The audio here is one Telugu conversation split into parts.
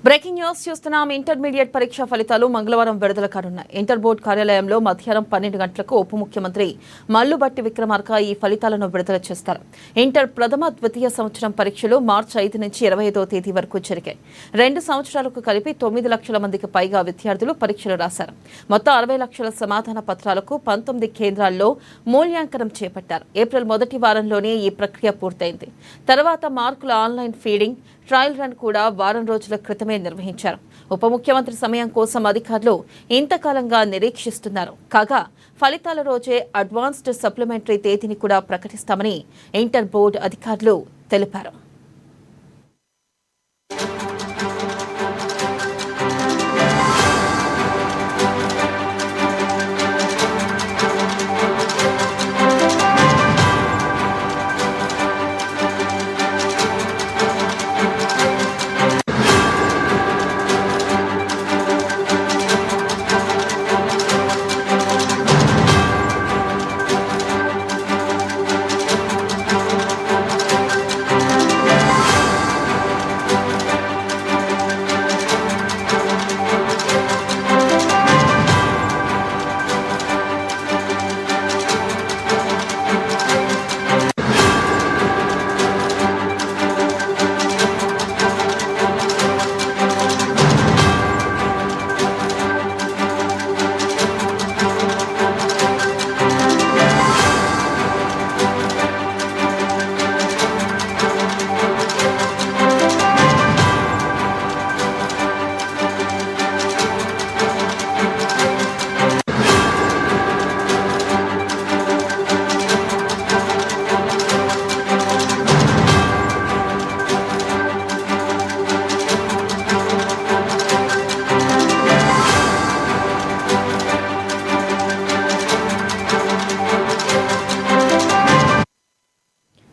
బ్రేకింగ్ న్యూస్ చూస్తున్నాం. ఇంటర్మీడియట్ పరీక్ష ఫలితాలు మంగళవారం విడుదల కానున్నాయి. ఇంటర్ బోర్డు కార్యాలయంలో మధ్యాహ్నం 12 గంటలకు ఉప ముఖ్యమంత్రి మల్లుబట్టి విక్రమార్క ఈ ఫలితాలను విడుదల చేస్తారు. ఇంటర్ ప్రథమ ద్వితీయ సంవత్సరం పరీక్షలు మార్చి 5 నుంచి 25వ తేదీ వరకు జరిగాయి. 2 సంవత్సరాలకు కలిపి 9 లక్షల మందికి పైగా విద్యార్థులు పరీక్షలు రాశారు. మొత్తం 60 లక్షల సమాధాన పత్రాలకు 19 కేంద్రాల్లో మూల్యాంకనం చేపట్టారు. ఏప్రిల్ మొదటి వారంలోనే ఈ ప్రక్రియ పూర్తయింది. తర్వాత మార్కుల ఆన్లైన్ ఫీడింగ్, ట్రయల్ రన్ కూడా వారం రోజుల క్రితమే నిర్వహించారు. ఉప ముఖ్యమంత్రి సమయం కోసం అధికారులు ఇంతకాలంగా నిరీక్షిస్తున్నారు. కాగా ఫలితాల రోజే అడ్వాన్స్డ్ సప్లిమెంటరీ తేదీని కూడా ప్రకటిస్తామని ఇంటర్ బోర్డు అధికారులు తెలిపారు.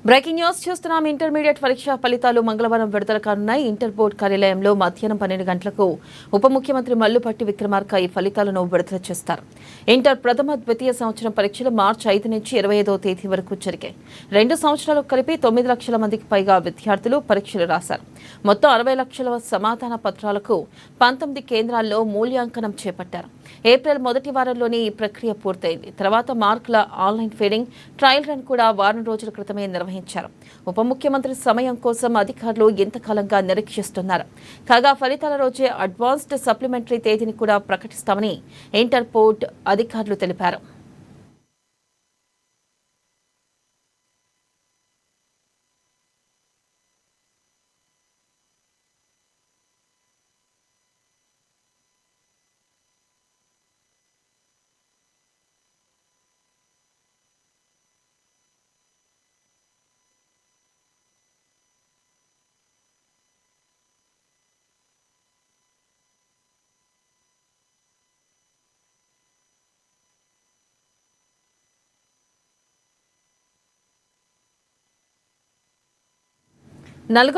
బ్రేకింగ్ న్యూస్ చూస్తున్నాం. ఇంటర్మీడియట్ పరీక్ష ఫలితాలు మంగళవారం విడుదల కానున్నాయి. ఇంటర్ బోర్డు కార్యాలయంలో మధ్యాహ్నం 12 గంటలకు ఉప ముఖ్యమంత్రి మల్లుపట్టి విక్రమార్క ఈ ఫలితాలను విడుదల చేస్తారు. ఇంటర్ ప్రథమ ద్వితీయ సంవత్సరం పరీక్షలు మార్చి 5 నుంచి 25వ తేదీ వరకు జరిగాయి. 2 సంవత్సరాలకు కలిపి 9 లక్షల మందికి పైగా విద్యార్థులు పరీక్షలు రాశారు. మొత్తం 60 లక్షల సమాధాన పత్రాలకు 19 కేంద్రాల్లో మూల్యాంకనం చేపట్టారు. ఏప్రిల్ మొదటి వారంలోనే ఈ ప్రక్రియ పూర్తయింది. తర్వాత మార్కుల ఆన్లైన్ ఫీడింగ్, ట్రయల్ రన్ కూడా వారం రోజుల క్రితమే నిర్వహించారు. ఉప ముఖ్యమంత్రి సమయం కోసం అధికారులు ఇంతకాలంగా నిరీక్షిస్తున్నారు. కాగా ఫలితాల రోజే అడ్వాన్స్డ్ సప్లిమెంటరీ తేదీని కూడా ప్రకటిస్తామని ఇంటర్ బోర్డు అధికారులు తెలిపారు. నల్గొండ